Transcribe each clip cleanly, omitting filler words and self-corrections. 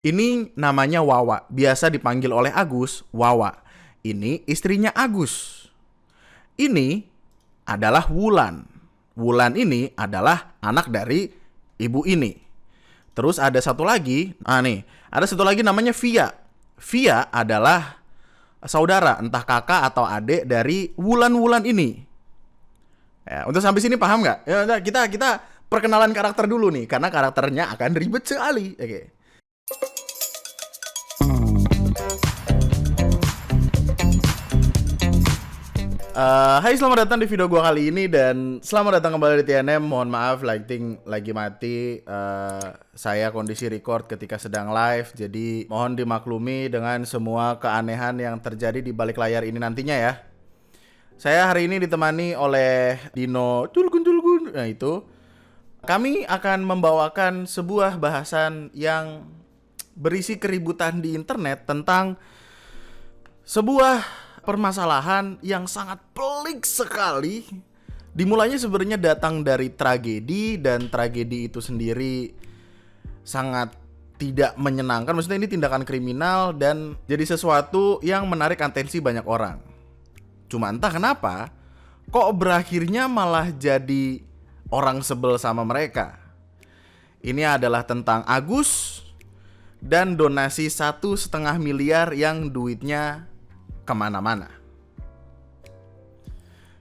Ini namanya Wawa, biasa dipanggil oleh Agus Wawa. Ini istrinya Agus. Ini adalah Wulan. Wulan ini adalah anak dari ibu ini. Terus ada satu lagi, ada satu lagi namanya Via. Via adalah saudara, entah kakak atau adik dari Wulan-Wulan ini. Ya, untuk sampai sini paham nggak? Ya, kita perkenalan karakter dulu nih, karena karakternya akan ribet sekali. Oke. Hai, selamat datang di video gua kali ini dan selamat datang kembali di TNM. Mohon maaf lighting lagi mati. Saya kondisi record ketika sedang live, jadi mohon dimaklumi dengan semua keanehan yang terjadi di balik layar ini nantinya ya. Saya hari ini ditemani oleh Dino Tulgun. Nah itu, kami akan membawakan sebuah bahasan yang berisi keributan di internet tentang sebuah permasalahan yang sangat pelik sekali. Dimulainya sebenarnya datang dari tragedi, dan tragedi itu sendiri sangat tidak menyenangkan. Maksudnya ini tindakan kriminal dan jadi sesuatu yang menarik atensi banyak orang. Cuma entah kenapa kok berakhirnya malah jadi orang sebel sama mereka. Ini adalah tentang Agus dan donasi 1,5 miliar yang duitnya kemana-mana.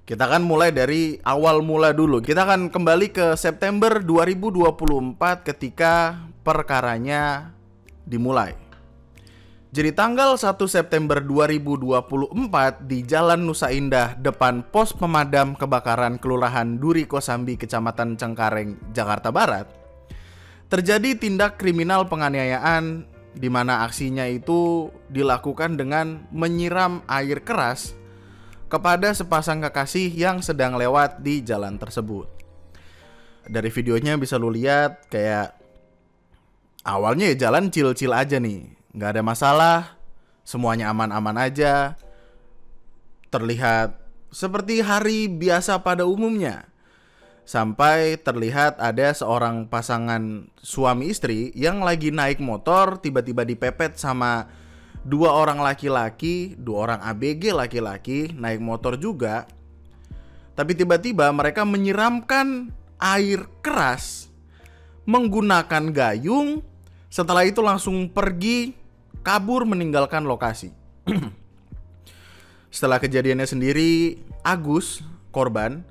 Kita akan mulai dari awal mula dulu. Kita akan kembali ke September 2024 ketika perkaranya dimulai. Jadi tanggal 1 September 2024 di Jalan Nusa Indah depan pos pemadam kebakaran Kelurahan Duri Kosambi, Kecamatan Cengkareng, Jakarta Barat, terjadi tindak kriminal penganiayaan di mana aksinya itu dilakukan dengan menyiram air keras kepada sepasang kekasih yang sedang lewat di jalan tersebut. Dari videonya bisa lu lihat kayak awalnya ya jalan chill-chill aja nih, nggak ada masalah, semuanya aman-aman aja, terlihat seperti hari biasa pada umumnya. Sampai terlihat ada seorang pasangan suami istri yang lagi naik motor, tiba-tiba dipepet sama dua orang laki-laki, dua orang ABG laki-laki naik motor juga. Tapi tiba-tiba mereka menyiramkan air keras menggunakan gayung. Setelah itu langsung pergi kabur meninggalkan lokasi. Setelah kejadiannya sendiri, Agus, korban,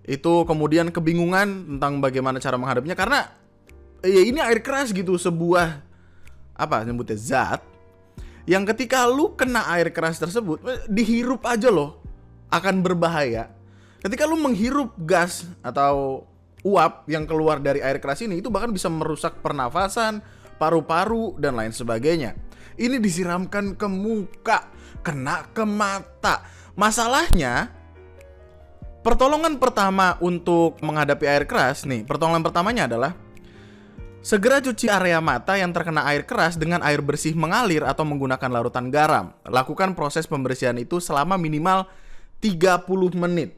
itu kemudian kebingungan tentang bagaimana cara menghadapinya, karena ya ini air keras gitu, sebuah nyebutnya zat yang ketika lu kena air keras tersebut, dihirup aja loh akan berbahaya. Ketika lu menghirup gas atau uap yang keluar dari air keras ini, itu bahkan bisa merusak pernafasan, paru-paru dan lain sebagainya. Ini disiramkan ke muka, kena ke mata. Masalahnya, pertolongan pertama untuk menghadapi air keras nih, pertolongan pertamanya adalah segera cuci area mata yang terkena air keras dengan air bersih mengalir atau menggunakan larutan garam. Lakukan proses pembersihan itu selama minimal 30 menit.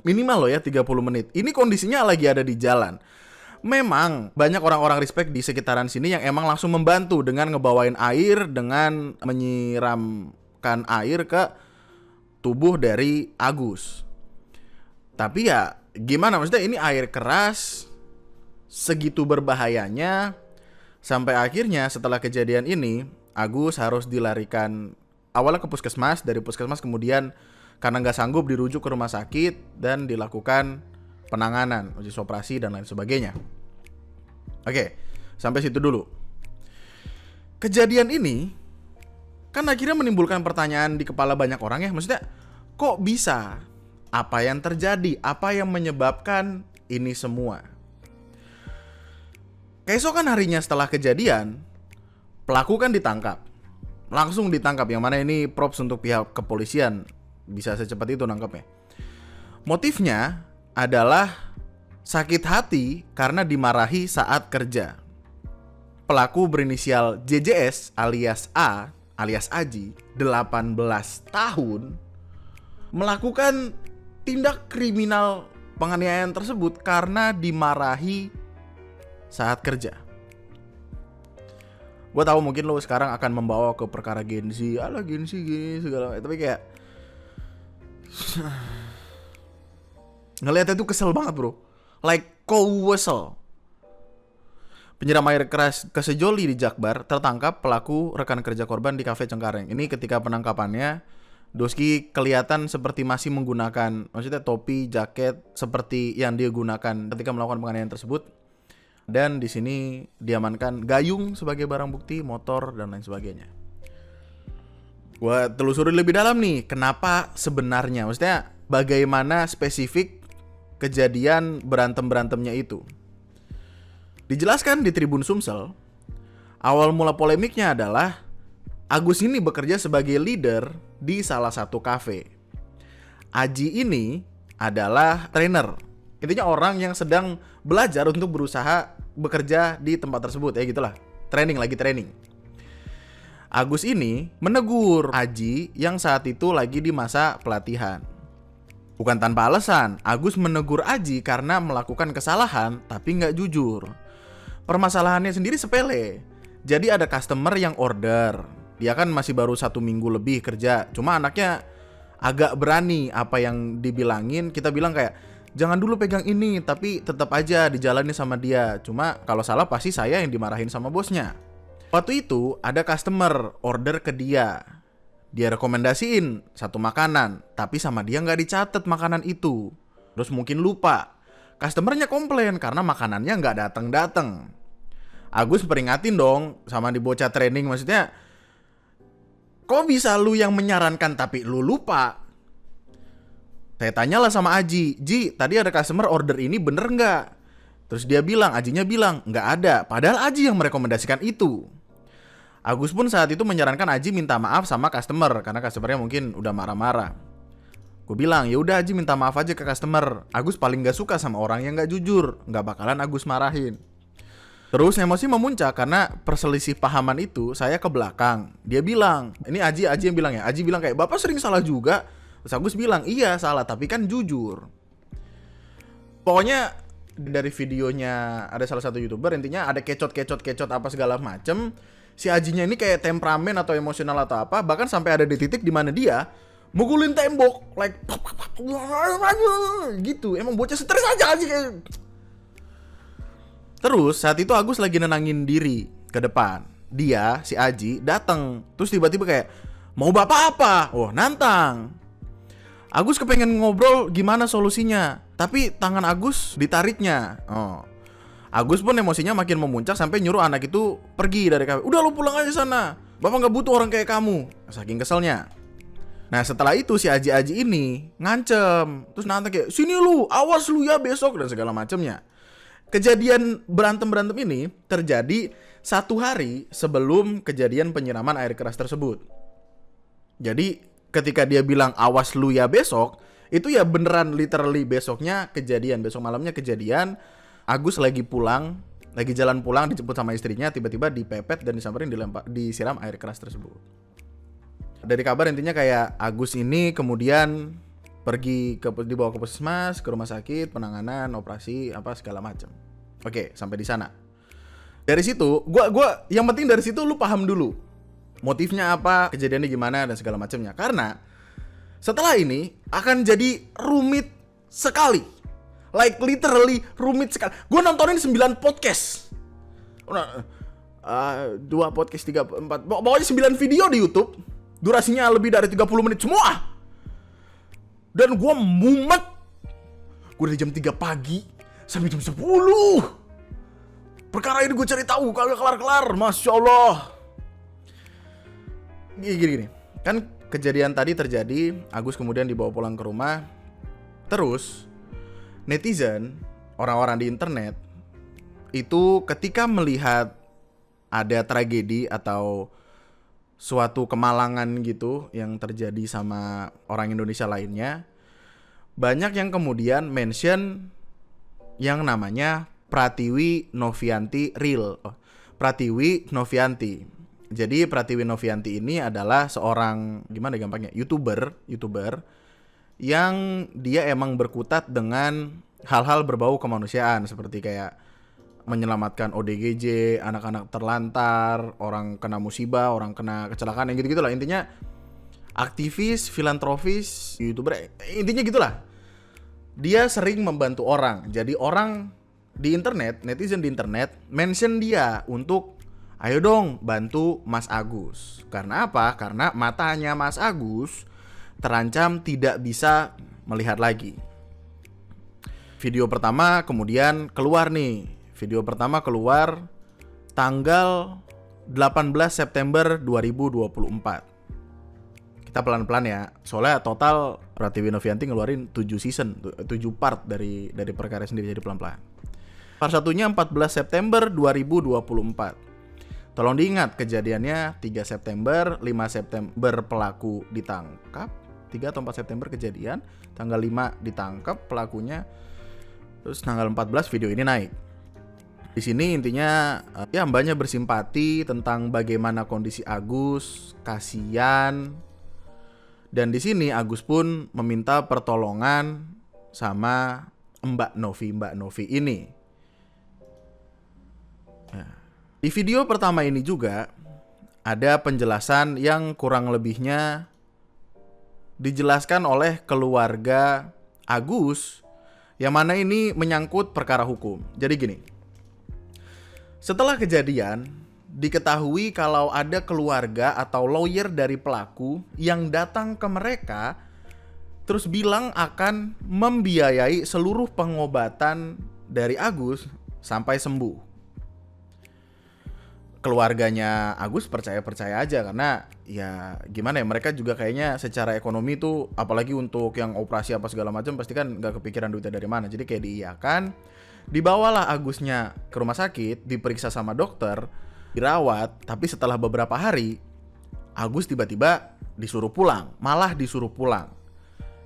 Minimal loh ya, 30 menit. Ini kondisinya lagi ada di jalan. Memang banyak orang-orang respect di sekitaran sini yang emang langsung membantu dengan ngebawain air, dengan menyiramkan air ke tubuh dari Agus. Tapi ya gimana, maksudnya ini air keras segitu berbahayanya, sampai akhirnya setelah kejadian ini Agus harus dilarikan awalnya ke puskesmas. Dari puskesmas kemudian karena nggak sanggup dirujuk ke rumah sakit dan dilakukan penanganan, uji operasi dan lain sebagainya. Oke, sampai situ dulu. Kejadian ini kan akhirnya menimbulkan pertanyaan di kepala banyak orang ya, maksudnya kok bisa? Apa yang terjadi? Apa yang menyebabkan ini semua? Keesokan harinya setelah kejadian, pelaku kan ditangkap. Langsung ditangkap, yang mana ini props untuk pihak kepolisian, bisa secepat itu nangkapnya. Motifnya adalah sakit hati karena dimarahi saat kerja. Pelaku berinisial JJS alias A alias Aji, 18 tahun, melakukan tindak kriminal penganiayaan tersebut karena dimarahi saat kerja. Gue tahu mungkin lo sekarang akan membawa ke perkara Gen Z, ala Gen Z gini segala, tapi kayak ngelihatnya tuh kesel banget bro, like kesel. Penyiram air keras ke sejoli di Jakbar tertangkap pelaku rekan kerja korban di kafe Cengkareng. Ini ketika penangkapannya, Doski kelihatan seperti masih menggunakan, maksudnya topi, jaket seperti yang dia gunakan ketika melakukan penganiayaan tersebut. Dan di sini diamankan gayung sebagai barang bukti, motor dan lain sebagainya. Gua telusuri lebih dalam nih, kenapa sebenarnya, maksudnya bagaimana spesifik kejadian berantem-berantemnya itu. Dijelaskan di Tribun Sumsel, awal mula polemiknya adalah Agus ini bekerja sebagai leader di salah satu kafe. Aji ini adalah trainer. Intinya orang yang sedang belajar untuk berusaha bekerja di tempat tersebut, ya gitulah. Lagi training. Agus ini menegur Aji yang saat itu lagi di masa pelatihan. Bukan tanpa alasan, Agus menegur Aji karena melakukan kesalahan tapi nggak jujur. Permasalahannya sendiri sepele. Jadi ada customer yang order. Dia kan masih baru 1 minggu lebih kerja. Cuma anaknya agak berani apa yang dibilangin. Kita bilang kayak, jangan dulu pegang ini, tapi tetap aja dijalani sama dia. Cuma kalau salah pasti saya yang dimarahin sama bosnya. Waktu itu ada customer order ke dia. Dia rekomendasiin satu makanan, tapi sama dia nggak dicatat makanan itu. Terus mungkin lupa. Customernya komplain karena makanannya nggak datang-datang. Agus peringatin dong sama di bocah training, maksudnya kok bisa lu yang menyarankan tapi lu lupa? Saya tanyalah sama Aji, Ji tadi ada customer order ini bener nggak? Terus dia bilang, Ajinya bilang nggak ada, padahal Aji yang merekomendasikan itu. Agus pun saat itu menyarankan Aji minta maaf sama customer karena customernya mungkin udah marah-marah. Gue bilang, ya udah Aji minta maaf aja ke customer. Agus paling gak suka sama orang yang gak jujur, gak bakalan Agus marahin. Terus emosi memuncak karena perselisih pahaman itu saya ke belakang. Dia bilang, ini Aji yang bilang ya. Aji bilang kayak, Bapak sering salah juga. Terus Agus bilang, iya salah tapi kan jujur. Pokoknya dari videonya ada salah satu YouTuber, intinya ada kecot apa segala macem. Si Ajinya ini kayak temperamen atau emosional atau apa. Bahkan sampai ada di titik dimana dia mukulin tembok, like gitu. Emang bocah stres aja kayak. Terus saat itu Agus lagi nenangin diri ke depan. Dia, si Aji, datang. Terus tiba-tiba kayak, mau bapak apa? Oh, nantang. Agus kepengen ngobrol gimana solusinya. Tapi tangan Agus ditariknya. Oh. Agus pun emosinya makin memuncak sampai nyuruh anak itu pergi dari kafe. Udah lu pulang aja sana. Bapak gak butuh orang kayak kamu. Saking keselnya. Nah setelah itu si Aji ini ngancem. Terus nantang kayak, sini lu, awas lu ya besok. Dan segala macemnya. Kejadian berantem-berantem ini terjadi 1 hari sebelum kejadian penyiraman air keras tersebut. Jadi ketika dia bilang awas lu ya besok, itu ya beneran literally besoknya kejadian. Besok malamnya kejadian. Agus lagi pulang, lagi jalan pulang dijemput sama istrinya, tiba-tiba dipepet dan disamperin, disiram air keras tersebut. Dari kabar intinya kayak Agus ini kemudian dibawa ke puskesmas, ke rumah sakit, penanganan, operasi, apa segala macam. Oke, sampai di sana. Dari situ, gua yang penting dari situ lu paham dulu motifnya apa, kejadiannya gimana dan segala macamnya. Karena setelah ini akan jadi rumit sekali. Like literally rumit sekali. Gua nontonin 9 podcast. 2 podcast, 3, 4, pokoknya 9 video di YouTube. Durasinya lebih dari 30 menit semua. Dan gue mumet. Gue dari jam 3 pagi sampai jam 10. Perkara ini gue cari tahu kagak kelar-kelar. Masya Allah. Gini. Kan kejadian tadi terjadi, Agus kemudian dibawa pulang ke rumah. Terus netizen, orang-orang di internet itu ketika melihat ada tragedi atau suatu kemalangan gitu yang terjadi sama orang Indonesia lainnya, banyak yang kemudian mention yang namanya Pratiwi Novianti Real. Pratiwi Novianti. Jadi Pratiwi Novianti ini adalah seorang, gimana gampangnya, YouTuber yang dia emang berkutat dengan hal-hal berbau kemanusiaan, seperti kayak menyelamatkan ODGJ, anak-anak terlantar, orang kena musibah, orang kena kecelakaan, yang gitu-gitu lah. Intinya aktivis, filantropis, YouTuber, intinya gitulah. Dia sering membantu orang. Jadi orang di internet, netizen di internet mention dia untuk ayo dong bantu Mas Agus. Karena apa? Karena matanya Mas Agus terancam tidak bisa melihat lagi. Video pertama kemudian keluar nih. Video pertama keluar tanggal 18 September 2024. Kita pelan-pelan ya. Soalnya total Pratiwi Novianti ngeluarin 7 season, 7 part dari perkara sendiri, jadi pelan-pelan. Part satunya 14 September 2024. Tolong diingat kejadiannya 3 September, 5 September pelaku ditangkap, 3 atau 4 September kejadian, tanggal 5 ditangkap pelakunya. Terus tanggal 14 video ini naik. Di sini intinya ya mbaknya bersimpati tentang bagaimana kondisi Agus, kasihan. Dan di sini Agus pun meminta pertolongan sama Mbak Novi ini. Ya. Di video pertama ini juga ada penjelasan yang kurang lebihnya dijelaskan oleh keluarga Agus, yang mana ini menyangkut perkara hukum. Jadi gini, setelah kejadian, diketahui kalau ada keluarga atau lawyer dari pelaku yang datang ke mereka terus bilang akan membiayai seluruh pengobatan dari Agus sampai sembuh. Keluarganya Agus percaya aja karena ya gimana ya, mereka juga kayaknya secara ekonomi tuh, apalagi untuk yang operasi apa segala macam, pasti kan nggak kepikiran duitnya dari mana. Jadi kayak diiyakan, dibawalah Agusnya ke rumah sakit, diperiksa sama dokter, dirawat. Tapi setelah beberapa hari Agus tiba-tiba disuruh pulang, malah disuruh pulang.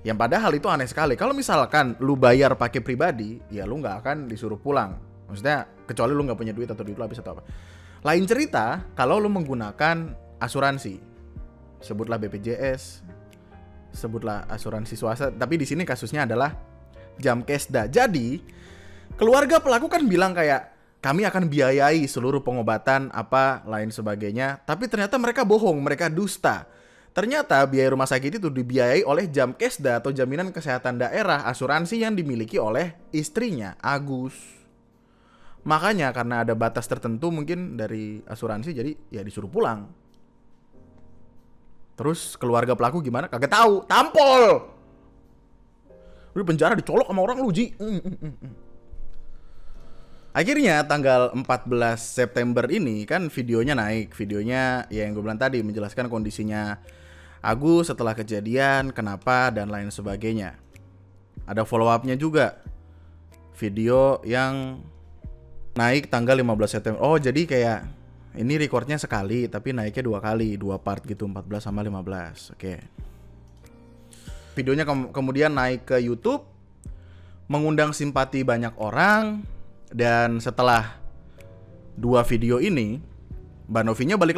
Yang padahal itu aneh sekali. Kalau misalkan lu bayar pakai pribadi, ya lu nggak akan disuruh pulang. Maksudnya kecuali lu nggak punya duit atau duit lu habis atau apa. Lain cerita kalau lu menggunakan asuransi, sebutlah BPJS, sebutlah asuransi swasta. Tapi di sini kasusnya adalah Jamkesda. Jadi keluarga pelaku kan bilang kayak kami akan biayai seluruh pengobatan apa lain sebagainya. Tapi ternyata mereka bohong, mereka dusta. Ternyata biaya rumah sakit itu dibiayai oleh Jamkesda atau Jaminan Kesehatan Daerah, asuransi yang dimiliki oleh istrinya Agus. Makanya karena ada batas tertentu mungkin dari asuransi, jadi ya disuruh pulang. Terus keluarga pelaku gimana? Kagak tahu, tampol. Lu di penjara dicolok sama orang lu, Ji. Akhirnya tanggal 14 September ini kan videonya naik. Videonya ya yang gue bilang tadi, menjelaskan kondisinya Agus setelah kejadian, kenapa dan lain sebagainya. Ada follow up-nya juga. Video yang naik tanggal 15 September. Oh, jadi kayak ini recordnya sekali tapi naiknya 2 kali, 2 part gitu, 14 sama 15. Oke. Videonya kemudian naik ke YouTube, mengundang simpati banyak orang. Dan setelah 2 video ini, Mbak Novinya balik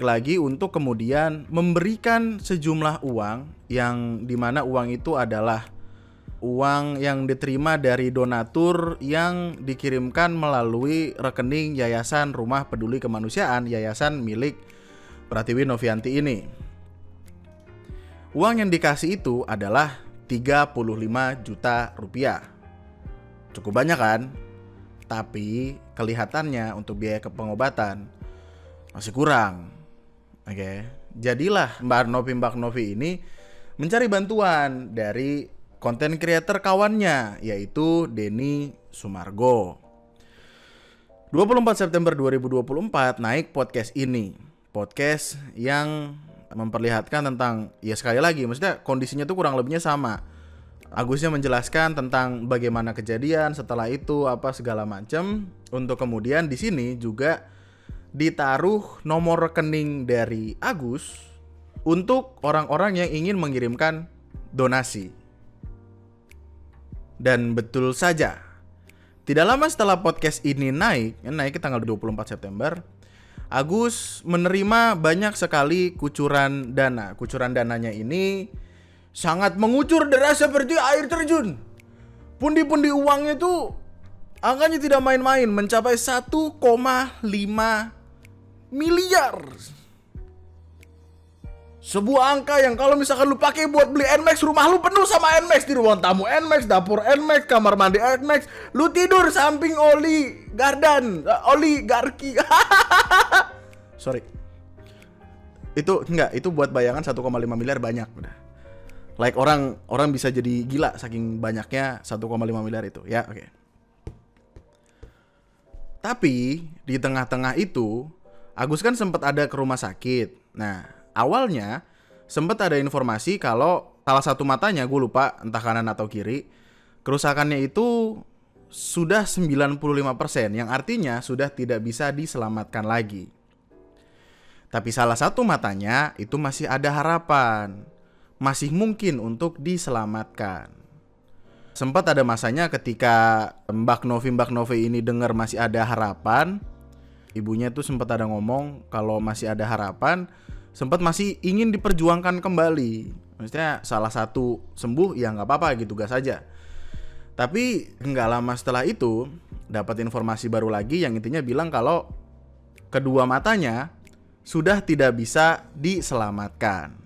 lagi untuk kemudian memberikan sejumlah uang, yang dimana uang itu adalah uang yang diterima dari donatur yang dikirimkan melalui rekening Yayasan Rumah Peduli Kemanusiaan, yayasan milik Pratiwi Novianti ini. Uang yang dikasih itu adalah 35 juta rupiah. Cukup banyak kan? Tapi kelihatannya untuk biaya pengobatan masih kurang. Oke. Jadilah Mbak Novi ini mencari bantuan dari konten creator kawannya, yaitu Denny Sumargo. 24 September 2024 naik podcast ini. Podcast yang memperlihatkan tentang, ya sekali lagi, maksudnya kondisinya tuh kurang lebihnya sama. Agusnya menjelaskan tentang bagaimana kejadian, setelah itu apa segala macam. Untuk kemudian di sini juga ditaruh nomor rekening dari Agus untuk orang-orang yang ingin mengirimkan donasi. Dan betul saja, tidak lama setelah podcast ini naik ke tanggal 24 September, Agus menerima banyak sekali kucuran dana. Kucuran dananya ini sangat mengucur deras seperti air terjun. Pundi-pundi uangnya tuh Angkanya tidak main-main, mencapai 1,5 miliar. Sebuah angka yang kalau misalkan lu pakai buat beli NMAX, rumah lu penuh sama NMAX, di ruang tamu NMAX, dapur NMAX, kamar mandi NMAX, lu tidur samping oligarki. Sorry. Itu buat bayangan 1,5 miliar banyak udah. Like orang bisa jadi gila saking banyaknya 1,5 miliar itu, ya, oke. Tapi di tengah-tengah itu Agus kan sempat ada ke rumah sakit. Nah, awalnya sempat ada informasi kalau salah satu matanya, gue lupa entah kanan atau kiri, kerusakannya itu sudah 95%, yang artinya sudah tidak bisa diselamatkan lagi. Tapi salah satu matanya itu masih ada harapan, masih mungkin untuk diselamatkan. Sempat ada masanya ketika Mbak Novi ini dengar masih ada harapan, ibunya tuh sempat ada ngomong kalau masih ada harapan, sempat masih ingin diperjuangkan kembali. Maksudnya salah satu sembuh ya nggak apa-apa gitu, gas aja. Tapi nggak lama setelah itu dapat informasi baru lagi yang intinya bilang kalau kedua matanya sudah tidak bisa diselamatkan.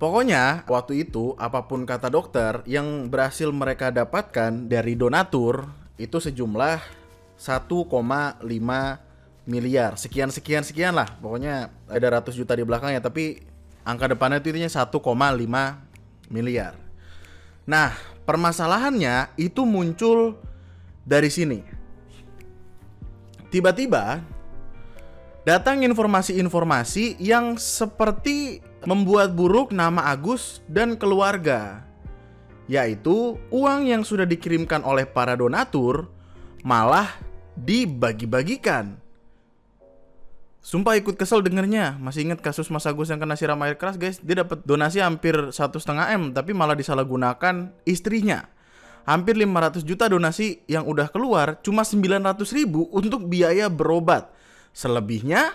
Pokoknya waktu itu apapun kata dokter, yang berhasil mereka dapatkan dari donatur itu sejumlah 1,5 miliar. Sekian lah. Pokoknya ada ratus juta di belakangnya, tapi angka depannya itu intinya 1,5 miliar. Nah, permasalahannya itu muncul dari sini. Tiba-tiba datang informasi-informasi yang seperti membuat buruk nama Agus dan keluarga, yaitu uang yang sudah dikirimkan oleh para donatur malah dibagi-bagikan. Sumpah ikut kesel dengernya. Masih ingat kasus Mas Agus yang kena siram air keras, guys? Dia dapat donasi hampir 1,5 M, tapi malah disalahgunakan istrinya. Hampir 500 juta donasi yang udah keluar, cuma 900 ribu untuk biaya berobat. Selebihnya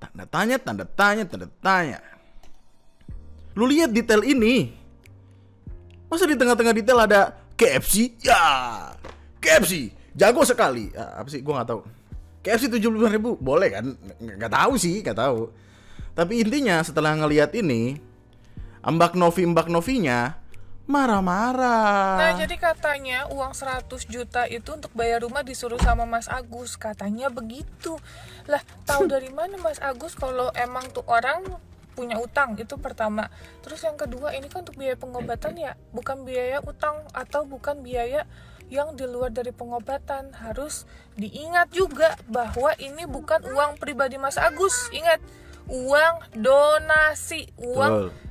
tanda tanya. Lu lihat detail ini. Masa di tengah-tengah detail ada KFC? Ya, KFC jago sekali. Apa sih? Gue nggak tahu. KFC 75 ribu, boleh kan? Nggak tahu. Tapi intinya setelah ngelihat ini, Mbak Novinya marah-marah. Nah, jadi katanya uang 100 juta itu untuk bayar rumah disuruh sama Mas Agus. Katanya begitu. Lah, tahu dari mana Mas Agus kalau emang tuh orang punya utang? Itu pertama. Terus yang kedua, ini kan untuk biaya pengobatan ya, bukan biaya utang atau bukan biaya yang di luar dari pengobatan. Harus diingat juga bahwa ini bukan uang pribadi Mas Agus. Ingat, uang donasi, uang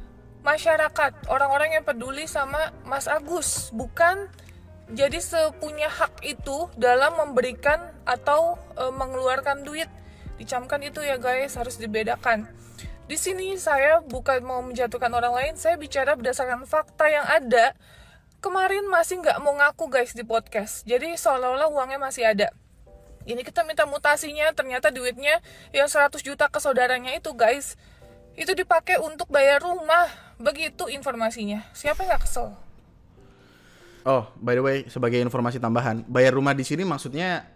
masyarakat, orang-orang yang peduli sama Mas Agus, bukan jadi sepunya hak itu dalam memberikan atau mengeluarkan duit. Dicamkan itu ya guys, harus dibedakan. Di sini saya bukan mau menjatuhkan orang lain, saya bicara berdasarkan fakta yang ada. Kemarin masih nggak mau ngaku guys di podcast, jadi seolah-olah uangnya masih ada. Ini kita minta mutasinya, ternyata duitnya yang 100 juta ke saudaranya itu guys, itu dipakai untuk bayar rumah. Begitu informasinya. Siapa yang nggak kesel? Oh, by the way, sebagai informasi tambahan, bayar rumah di sini maksudnya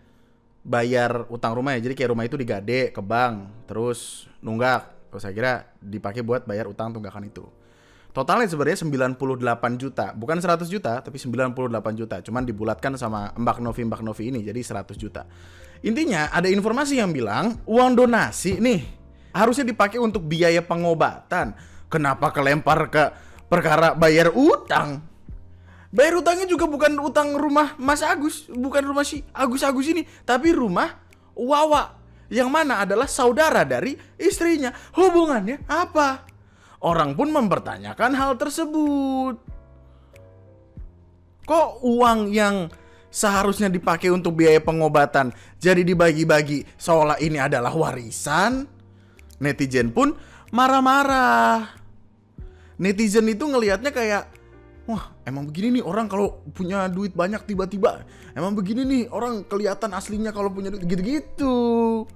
bayar utang rumah ya. Jadi kayak rumah itu digade ke bank, terus nunggak. Terus saya kira dipakai buat bayar utang tunggakan itu. Totalnya sebenarnya 98 juta, bukan 100 juta, tapi 98 juta. Cuman dibulatkan sama Mbak Novi ini, jadi 100 juta. Intinya ada informasi yang bilang uang donasi nih harusnya dipakai untuk biaya pengobatan. Kenapa kelempar ke perkara bayar utang? Bayar utangnya juga bukan utang rumah Mas Agus, bukan rumah si Agus ini, tapi rumah Wawa, yang mana adalah saudara dari istrinya. Hubungannya apa? Orang pun mempertanyakan hal tersebut. Kok uang yang seharusnya dipakai untuk biaya pengobatan jadi dibagi-bagi seolah ini adalah warisan? Netizen pun marah-marah. Netizen itu ngelihatnya kayak, wah emang begini nih orang kalau punya duit banyak tiba-tiba. Emang begini nih orang kelihatan aslinya kalau punya duit, gitu-gitu.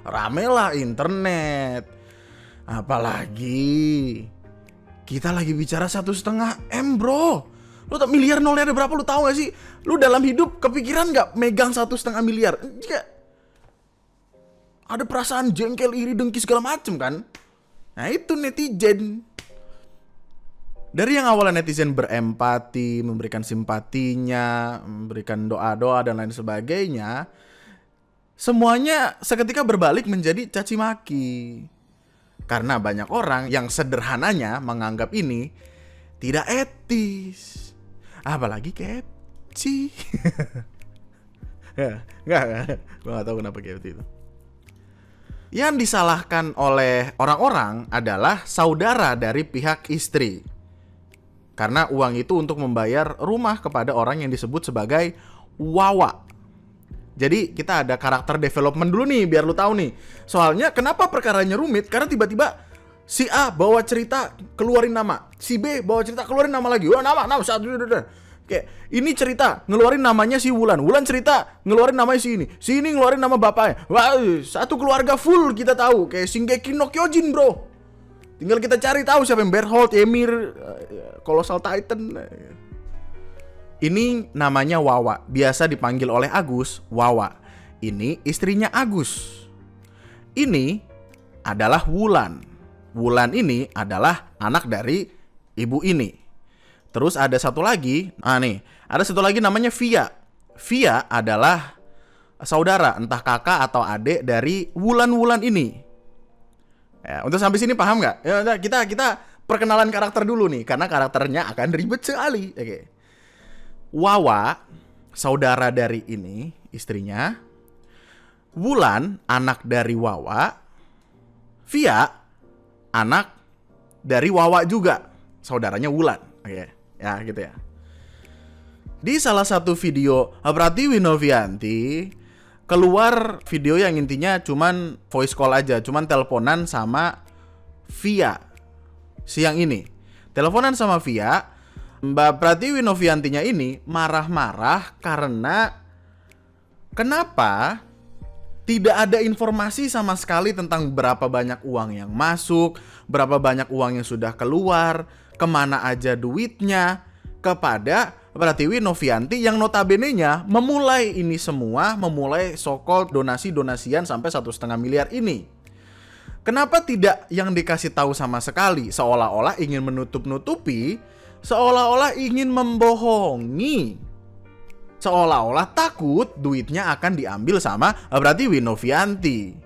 Ramelah internet. Apalagi kita lagi bicara 1,5 M bro. Lu tau miliar nolnya ada berapa? Lu tahu gak sih? Lu dalam hidup kepikiran gak megang 1,5 miliar? Jika ada perasaan jengkel, iri, dengki segala macem kan? Nah itu netizen. Dari yang awalnya netizen berempati, memberikan simpatinya, memberikan doa-doa dan lain sebagainya, semuanya seketika berbalik menjadi caci maki. Karena banyak orang yang sederhananya menganggap ini tidak etis. Apalagi KFC. Enggak. Gue gak tahu kenapa KFC itu. Yang disalahkan oleh orang-orang adalah saudara dari pihak istri. Karena uang itu untuk membayar rumah kepada orang yang disebut sebagai Wawa. Jadi kita ada karakter development dulu nih biar lu tahu nih. Soalnya kenapa perkaranya rumit? Karena tiba-tiba si A bawa cerita keluarin nama, si B bawa cerita keluarin nama lagi. Wah, nama satu. Kayak ini cerita ngeluarin namanya si Wulan cerita ngeluarin namanya si ini ngeluarin nama bapaknya. Wah, satu keluarga full kita tahu. Kayak Shingeki no Kyojin, bro. Tinggal kita cari tahu siapa yang Bertholdt, Ymir, Colossal Titan. Ini namanya Wawa, biasa dipanggil oleh Agus Wawa. Ini istrinya Agus. Ini adalah Wulan. Wulan ini adalah anak dari ibu ini. Terus ada satu lagi, ada satu lagi namanya Via. Via adalah saudara, entah kakak atau adik dari Wulan ini. Ya, untuk sampai sini paham nggak? Ya, kita perkenalan karakter dulu nih, karena karakternya akan ribet sekali. Oke. Wawa, saudara dari ini, istrinya. Wulan, anak dari Wawa. Via, anak dari Wawa juga, saudaranya Wulan. Oke, ya gitu ya. Di salah satu video Pratiwi Novianti keluar video yang intinya cuman voice call aja, cuman teleponan sama Via. Siang ini teleponan sama Via. Mbak Pratiwi Noviantinya ini marah-marah karena kenapa tidak ada informasi sama sekali tentang berapa banyak uang yang masuk, berapa banyak uang yang sudah keluar, kemana aja duitnya, kepada Pratiwi Novianti yang notabene-nya memulai ini semua, memulai so-called donasi-donasian sampai 1,5 miliar ini. Kenapa tidak yang dikasih tahu sama sekali? Seolah-olah ingin menutup-nutupi, seolah-olah ingin membohongi, seolah-olah takut duitnya akan diambil sama Pratiwi Novianti.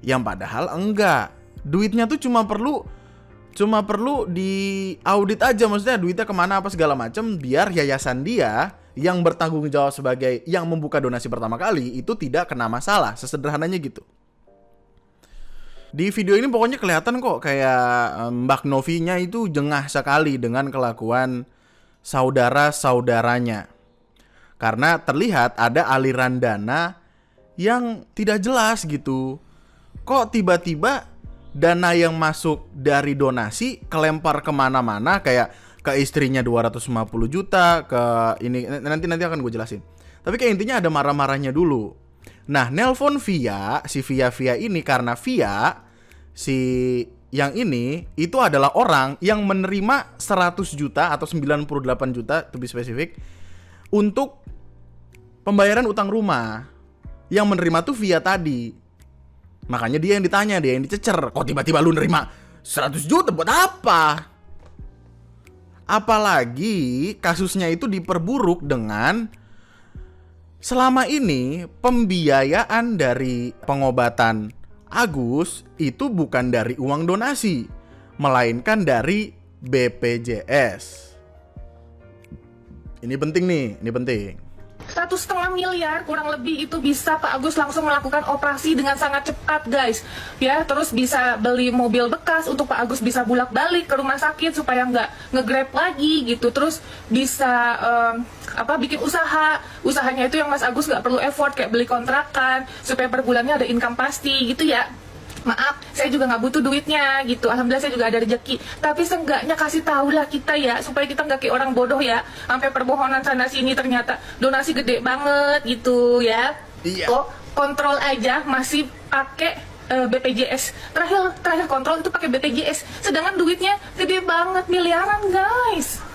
Yang padahal enggak. Duitnya tuh cuma perlu di audit aja, maksudnya duitnya kemana apa segala macam, biar yayasan dia yang bertanggung jawab sebagai yang membuka donasi pertama kali itu tidak kena masalah, sesederhananya gitu. Di video ini pokoknya kelihatan kok kayak Mbak Novinya itu jengah sekali dengan kelakuan saudara-saudaranya. Karena terlihat ada aliran dana yang tidak jelas gitu. Kok tiba-tiba dana yang masuk dari donasi kelempar kemana-mana, kayak ke istrinya 250 juta, ke ini nanti akan gue jelasin. Tapi kayak intinya ada marah-marahnya dulu. Nah, nelpon Via, si Via ini karena Via, si yang ini itu adalah orang yang menerima 100 juta atau 98 juta to be spesifik untuk pembayaran utang rumah. Yang menerima tuh Via tadi. Makanya dia yang ditanya, dia yang dicecer. Kok tiba-tiba lu nerima 100 juta buat apa? Apalagi kasusnya itu diperburuk dengan selama ini pembiayaan dari pengobatan Agus itu bukan dari uang donasi, melainkan dari BPJS. Ini penting nih, ini penting. 1,5 miliar kurang lebih itu bisa Pak Agus langsung melakukan operasi dengan sangat cepat, guys. Ya, terus bisa beli mobil bekas untuk Pak Agus bisa bolak-balik ke rumah sakit supaya nggak nge-grab lagi gitu. Terus bisa bikin usahanya itu yang Mas Agus nggak perlu effort kayak beli kontrakan supaya per bulannya ada income pasti gitu ya. Maaf, saya juga nggak butuh duitnya gitu. Alhamdulillah saya juga ada rezeki. Tapi seenggaknya kasih tahu lah kita ya, supaya kita nggak kayak orang bodoh ya. Sampai perbohonan sana sini ternyata donasi gede banget gitu ya. Iya. Kok kontrol aja masih pakai BPJS. Terakhir kontrol itu pakai BPJS. Sedangkan duitnya gede banget, miliaran guys.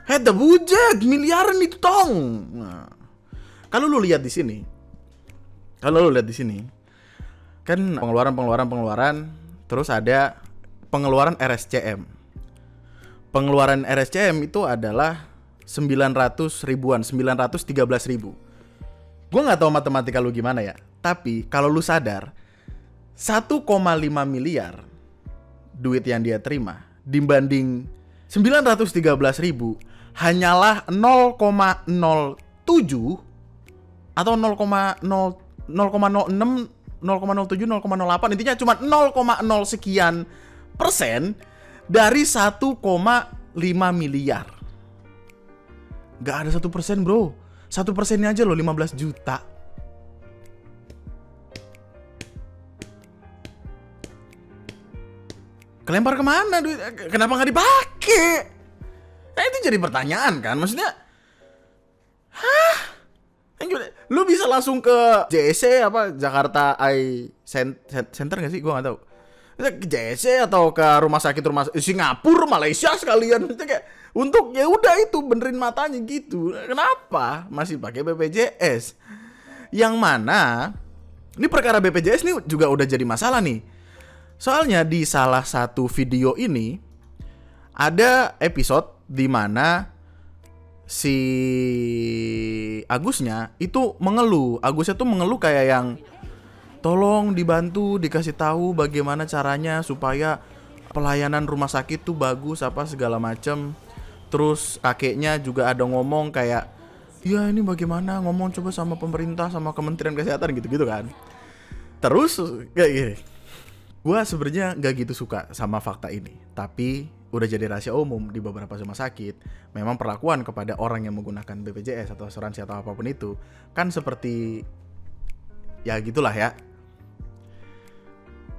Heta bujek, miliaran itu tong. Nah, kalau lu lihat di sini, kan pengeluaran, terus ada pengeluaran RSCM. Pengeluaran RSCM itu adalah 900 ribuan, 913 ribu. Gue nggak tahu matematika lu gimana ya, tapi kalau lu sadar 1,5 miliar duit yang dia terima dibanding 913 ribu hanyalah 0,07 atau 0,06, 0,07, 0,08, intinya cuma 0,0 sekian persen dari 1,5 miliar. Gak ada 1%, bro. 1%-nya aja loh 15 juta. Kelempar kemana duit? Kenapa nggak dipakai? Nah itu jadi pertanyaan kan, maksudnya, lu bisa langsung ke JSC apa Jakarta Eye Center nggak sih? Gua nggak tahu. Ke JSC atau ke rumah sakit Singapura, Malaysia sekalian. Maksudnya kayak untuk ya udah itu benerin matanya gitu. Kenapa masih pakai BPJS? Yang mana ini perkara BPJS nih juga udah jadi masalah nih. Soalnya di salah satu video ini ada episode di mana si Agusnya itu mengeluh. Agusnya tuh mengeluh kayak yang tolong dibantu, dikasih tahu bagaimana caranya supaya pelayanan rumah sakit tuh bagus apa segala macem. Terus kakeknya juga ada ngomong kayak, ya ini bagaimana ngomong coba sama pemerintah, sama Kementerian Kesehatan gitu-gitu kan. Terus kayak gini, gue sebenarnya gak gitu suka sama fakta ini, tapi udah jadi rahasia umum di beberapa rumah sakit. Memang perlakuan kepada orang yang menggunakan BPJS atau asuransi atau apapun itu kan seperti ya gitulah ya.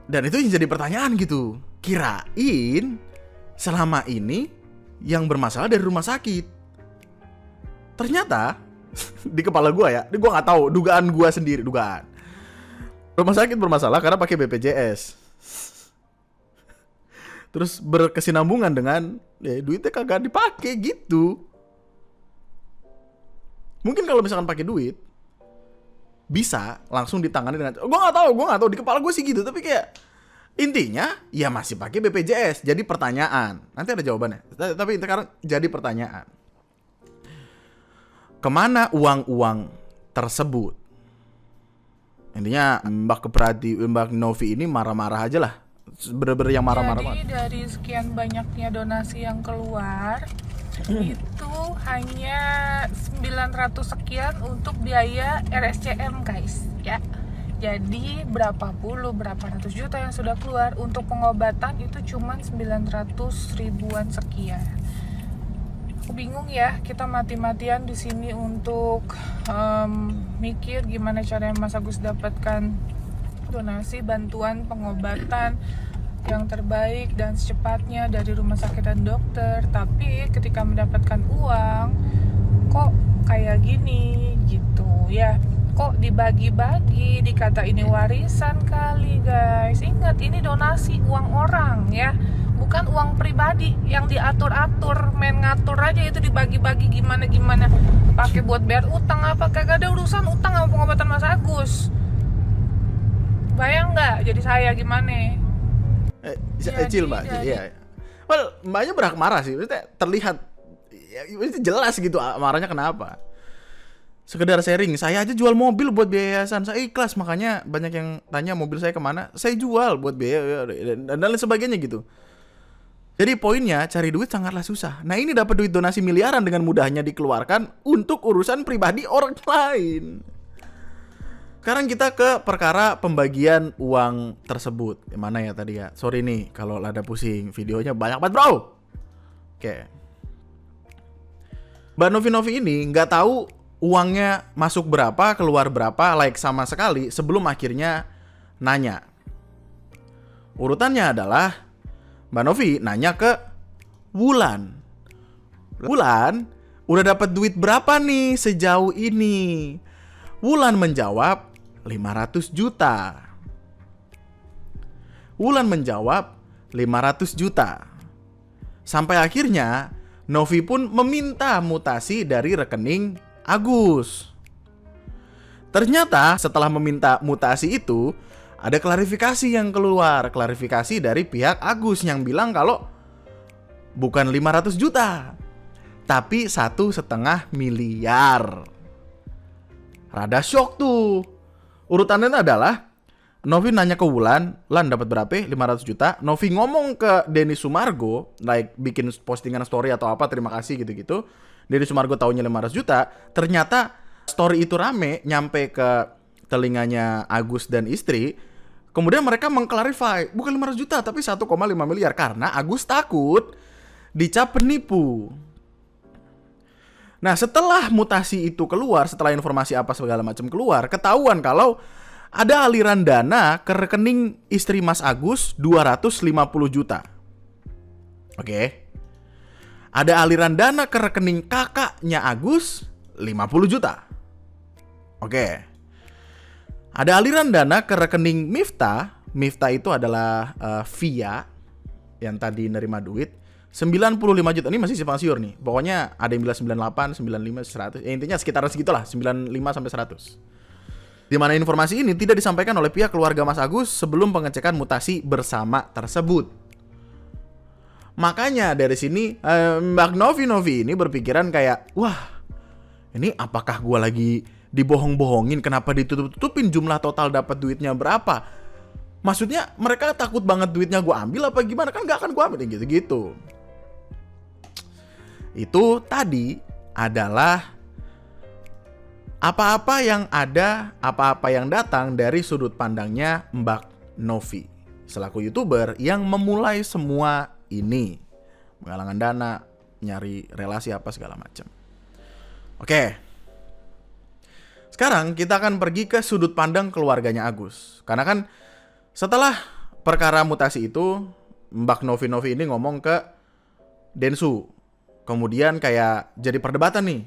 Dan itu yang jadi pertanyaan gitu. Kirain selama ini yang bermasalah dari rumah sakit. Ternyata di kepala gue ya, gue nggak tahu, dugaan gue sendiri, dugaan. Rumah sakit bermasalah karena pakai BPJS. Terus berkesinambungan dengan duitnya kagak dipakai gitu. Mungkin kalau misalkan pakai duit bisa langsung ditangani dengan, gue nggak tahu di kepala gue sih gitu, tapi kayak intinya ya masih pakai BPJS. Jadi pertanyaan, nanti ada jawabannya, tapi sekarang jadi pertanyaan, kemana uang-uang tersebut? Intinya Mbak Novi ini marah-marah aja lah, bener-bener yang marah-marah. Jadi dari sekian banyaknya donasi yang keluar itu hanya 900 sekian untuk biaya RSCM guys ya. Jadi berapa ratus juta yang sudah keluar untuk pengobatan itu cuma 900 ribuan sekian. Aku bingung ya, kita mati-matian di sini untuk mikir gimana caranya Mas Agus dapatkan donasi bantuan pengobatan yang terbaik dan secepatnya dari rumah sakit dan dokter, tapi ketika mendapatkan uang kok kayak gini gitu ya, kok dibagi-bagi, dikata ini warisan kali guys. Ingat ini donasi uang orang ya, bukan uang pribadi yang diatur-atur, main ngatur aja itu dibagi-bagi gimana pakai buat bayar utang apa, kagak ada urusan utang sama pengobatan Mas Agus. Bayang nggak jadi saya gimana? Cil mbak, iya. Well, mbaknya berhak marah sih, maksudnya terlihat ya, itu jelas gitu marahnya kenapa. Sekedar sharing, saya aja jual mobil buat biaya yayasan, saya ikhlas, makanya banyak yang tanya mobil saya kemana, saya jual buat biaya dan lain sebagainya gitu. Jadi poinnya cari duit sangatlah susah. Nah ini dapat duit donasi miliaran dengan mudahnya dikeluarkan untuk urusan pribadi orang lain. Sekarang kita ke perkara pembagian uang tersebut. Yang mana ya tadi ya? Sorry nih kalau lada pusing, videonya banyak banget bro. Oke. Mbak Novi ini nggak tahu uangnya masuk berapa, keluar berapa, like sama sekali sebelum akhirnya nanya. Urutannya adalah Mbak Novi nanya ke Wulan. Wulan, udah dapat duit berapa nih sejauh ini? Wulan menjawab 500 juta. Wulan menjawab 500 juta. Sampai akhirnya Novi pun meminta mutasi dari rekening Agus. Ternyata setelah meminta mutasi itu, ada klarifikasi yang keluar. Klarifikasi dari pihak Agus yang bilang kalau bukan 500 juta, tapi 1,5 miliar. Rada shock tuh. Urutannya adalah Novi nanya ke Wulan, Lan dapat berapa? 500 juta. Novi ngomong ke Denny Sumargo, like bikin postingan story atau apa, terima kasih gitu-gitu. Denny Sumargo taunya 500 juta. Ternyata story itu rame, nyampe ke telinganya Agus dan istri. Kemudian mereka mengklarify, bukan 500 juta tapi 1,5 miliar. Karena Agus takut dicap penipu. Nah, setelah mutasi itu keluar, setelah informasi apa segala macam keluar, ketahuan kalau ada aliran dana ke rekening istri Mas Agus 250 juta. Oke. Ada aliran dana ke rekening kakaknya Agus 50 juta. Oke. Ada aliran dana ke rekening Miftah. Miftah itu adalah Via yang tadi nerima duit 95 juta. Ini masih simpang siur nih. Pokoknya ada yang bilang 98, 95, 100. Ya, intinya sekitaran segitulah, 95 sampai 100. Di mana informasi ini tidak disampaikan oleh pihak keluarga Mas Agus sebelum pengecekan mutasi bersama tersebut. Makanya dari sini Mbak Novi ini berpikiran kayak, wah, ini apakah gue lagi dibohong-bohongin? Kenapa ditutup-tutupin jumlah total dapat duitnya berapa? Maksudnya mereka takut banget duitnya gue ambil apa gimana? Kan gak akan gue ambil gitu-gitu. Itu tadi adalah apa-apa yang ada, apa-apa yang datang dari sudut pandangnya Mbak Novi selaku YouTuber yang memulai semua ini, menggalang dana, nyari relasi apa segala macam. Oke. Sekarang kita akan pergi ke sudut pandang keluarganya Agus. Karena kan setelah perkara mutasi itu, Mbak Novi ini ngomong ke Densu. Kemudian kayak jadi perdebatan nih.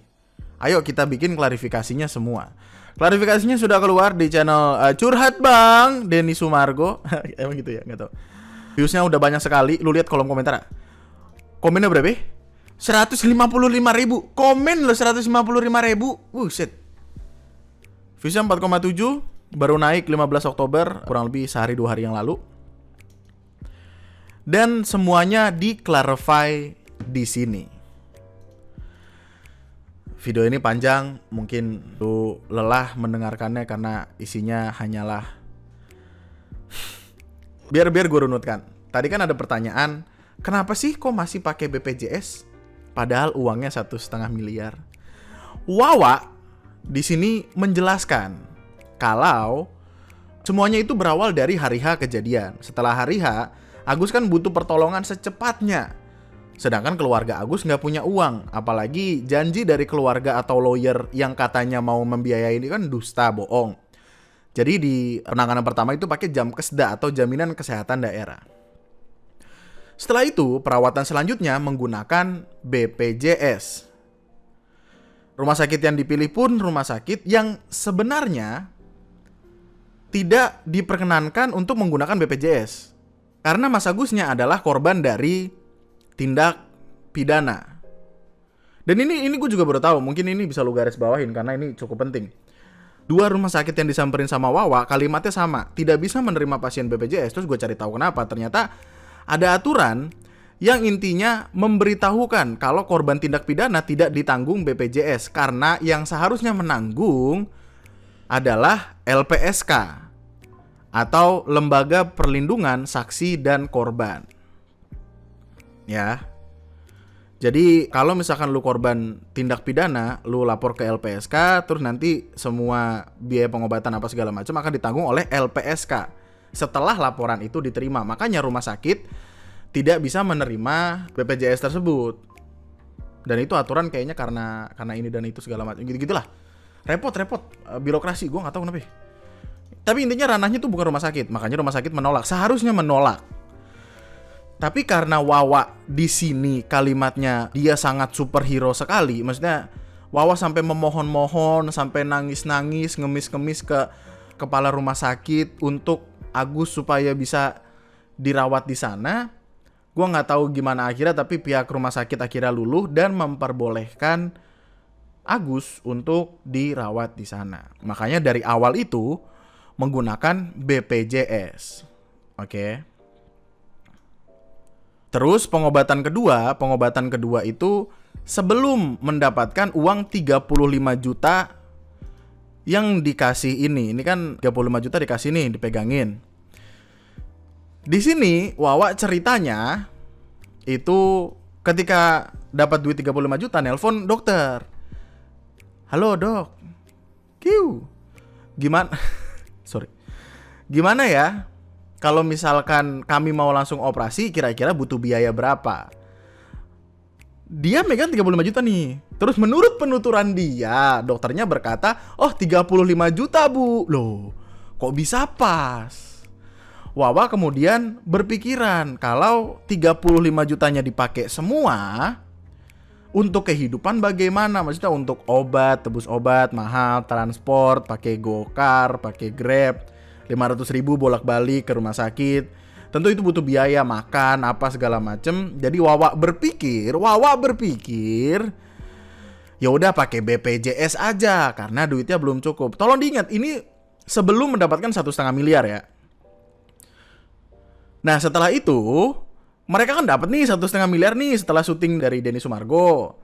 Ayo kita bikin klarifikasinya semua. Klarifikasinya sudah keluar di channel Curhat Bang Denny Sumargo. Emang gitu ya, nggak tahu. Viewsnya udah banyak sekali. Lu lihat kolom komentar. Komennya berapa? 155.000. Komen lo 155.000. Buset. Viewsnya 4,7. Baru naik 15 Oktober. Kurang lebih sehari 2 hari yang lalu. Dan semuanya di-clarify di sini. Video ini panjang, mungkin lu lelah mendengarkannya karena isinya hanyalah biar gue runutkan. Tadi kan ada pertanyaan, kenapa sih kok masih pakai BPJS padahal uangnya 1,5 miliar? Wawa di sini menjelaskan kalau semuanya itu berawal dari hari H kejadian. Setelah hari H, Agus kan butuh pertolongan secepatnya. Sedangkan keluarga Agus nggak punya uang. Apalagi janji dari keluarga atau lawyer yang katanya mau membiayai ini kan dusta, bohong. Jadi di penanganan pertama itu pakai Jamkesda atau Jaminan Kesehatan Daerah. Setelah itu, perawatan selanjutnya menggunakan BPJS. Rumah sakit yang dipilih pun rumah sakit yang sebenarnya tidak diperkenankan untuk menggunakan BPJS. Karena Mas Agusnya adalah korban dari tindak pidana. Dan ini gue juga baru tahu, mungkin ini bisa lu garis bawahin karena ini cukup penting. 2 rumah sakit yang disamperin sama Wawa kalimatnya sama, tidak bisa menerima pasien BPJS. Terus gue cari tahu kenapa. Ternyata ada aturan yang intinya memberitahukan kalau korban tindak pidana tidak ditanggung BPJS karena yang seharusnya menanggung adalah LPSK atau Lembaga Perlindungan Saksi dan Korban. Ya. Jadi kalau misalkan lu korban tindak pidana, lu lapor ke LPSK, terus nanti semua biaya pengobatan apa segala macam akan ditanggung oleh LPSK setelah laporan itu diterima. Makanya rumah sakit tidak bisa menerima BPJS tersebut. Dan itu aturan kayaknya karena ini dan itu segala macam. Gitu-gitulah. Repot birokrasi, gue nggak tahu kenapa. Tapi intinya ranahnya tuh bukan rumah sakit, makanya rumah sakit menolak. Seharusnya menolak. Tapi karena Wawa di sini kalimatnya dia sangat superhero sekali, maksudnya Wawa sampai memohon-mohon, sampai nangis-nangis, ngemis-ngemis ke kepala rumah sakit untuk Agus supaya bisa dirawat di sana. Gua nggak tahu gimana akhirnya, tapi pihak rumah sakit akhirnya luluh dan memperbolehkan Agus untuk dirawat di sana. Makanya dari awal itu menggunakan BPJS. Oke. Terus pengobatan kedua itu sebelum mendapatkan uang 35 juta yang dikasih ini. Ini kan 35 juta dikasih nih, dipegangin. Di sini Wawa ceritanya itu ketika dapat duit 35 juta nelpon dokter. Halo dok. Kiu. Gimana? Sorry. Gimana ya? Kalau misalkan kami mau langsung operasi, kira-kira butuh biaya berapa? Dia megang 35 juta nih. Terus menurut penuturan dia, dokternya berkata, oh 35 juta bu. Loh, kok bisa pas? Wawa kemudian berpikiran, kalau 35 jutanya dipakai semua, untuk kehidupan bagaimana? Maksudnya untuk obat, tebus obat, mahal, transport, pakai Gokar, pakai Grab, 500.000 bolak-balik ke rumah sakit. Tentu itu butuh biaya, makan, apa segala macem. Jadi Wawa berpikir, ya udah pakai BPJS aja karena duitnya belum cukup. Tolong diingat, ini sebelum mendapatkan 1,5 miliar ya. Nah setelah itu mereka kan dapat nih 1,5 miliar nih setelah syuting dari Denny Sumargo.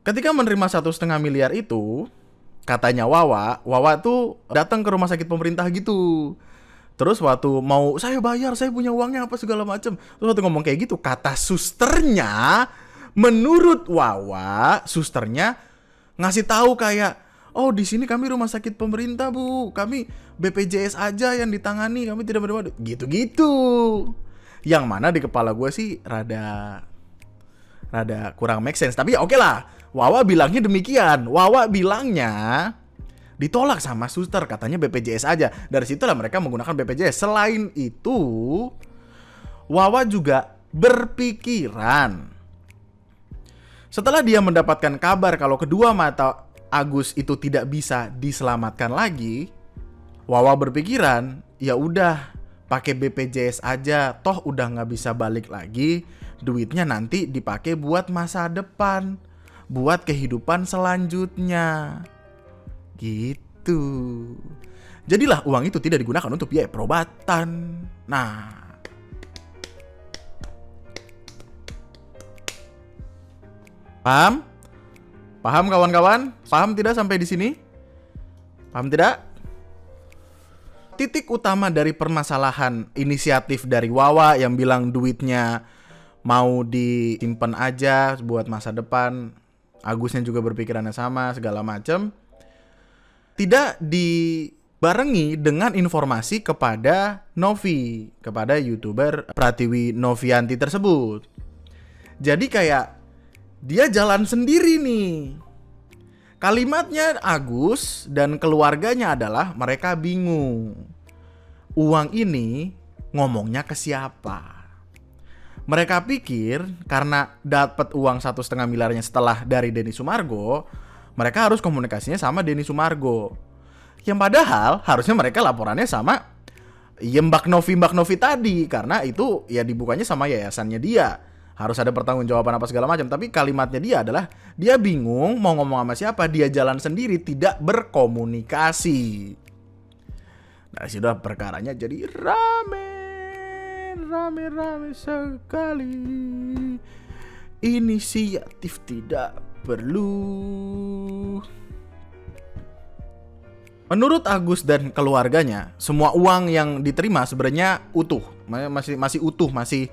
Ketika menerima 1,5 miliar itu, katanya Wawa tuh datang ke rumah sakit pemerintah gitu. Terus waktu mau saya bayar, saya punya uangnya apa segala macam. Terus waktu ngomong kayak gitu, kata susternya, menurut Wawa, susternya ngasih tahu kayak, oh di sini kami rumah sakit pemerintah bu, kami BPJS aja yang ditangani, kami tidak menerima gitu-gitu. Yang mana di kepala gue sih rada kurang make sense. Tapi ya oke lah. Wawa bilangnya demikian. Wawa bilangnya ditolak sama suster, katanya BPJS aja. Dari situlah mereka menggunakan BPJS. Selain itu, Wawa juga berpikiran, setelah dia mendapatkan kabar kalau kedua mata Agus itu tidak bisa diselamatkan lagi, Wawa berpikiran, ya udah pakai BPJS aja, toh udah nggak bisa balik lagi, duitnya nanti dipakai buat masa depan, buat kehidupan selanjutnya, gitu. Jadilah uang itu tidak digunakan untuk biaya perobatan. Nah, paham? Paham kawan-kawan? Paham tidak sampai di sini? Paham tidak? Titik utama dari permasalahan inisiatif dari Wawa yang bilang duitnya mau disimpan aja buat masa depan, Agusnya juga berpikirannya sama, segala macam, tidak dibarengi dengan informasi kepada Novi, kepada YouTuber Pratiwi Novianti tersebut. Jadi kayak dia jalan sendiri nih. Kalimatnya Agus dan keluarganya adalah mereka bingung. Uang ini ngomongnya ke siapa? Mereka pikir karena dapat uang 1,5 miliarnya setelah dari Denny Sumargo, mereka harus komunikasinya sama Denny Sumargo. Yang padahal harusnya mereka laporannya sama Mbak Novi tadi, karena itu ya dibukanya sama yayasannya dia. Harus ada pertanggungjawaban apa segala macam. Tapi kalimatnya dia adalah dia bingung mau ngomong sama siapa. Dia jalan sendiri, tidak berkomunikasi. Dari situ perkaranya jadi rame sekali. Inisiatif tidak perlu. Menurut Agus dan keluarganya, semua uang yang diterima sebenarnya utuh, masih utuh, masih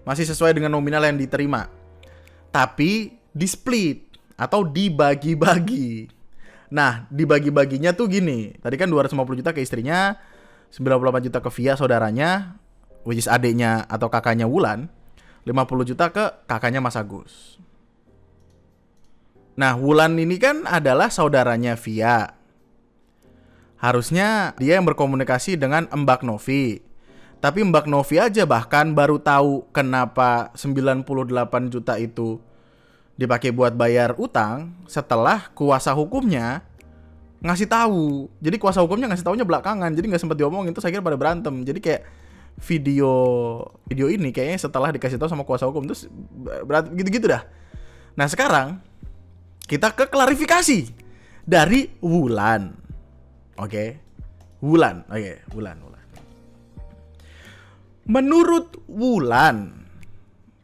sesuai dengan nominal yang diterima. Tapi di-split atau dibagi-bagi. Nah, dibagi-baginya tuh gini. Tadi kan 250 juta ke istrinya, 98 juta ke Via saudaranya, which is adiknya atau kakaknya Wulan, 50 juta ke kakaknya Mas Agus. Nah, Wulan ini kan adalah saudaranya Via. Harusnya dia yang berkomunikasi dengan Mbak Novi. Tapi Mbak Novi aja bahkan baru tahu kenapa 98 juta itu dipakai buat bayar utang setelah kuasa hukumnya ngasih tahu. Jadi kuasa hukumnya ngasih taunya belakangan. Jadi nggak sempat diomongin, terus akhirnya pada berantem. Jadi kayak video ini kayaknya setelah dikasih tahu sama kuasa hukum, terus berat gitu-gitu dah. Nah sekarang kita ke klarifikasi dari Wulan. Oke. Wulan. Menurut Wulan,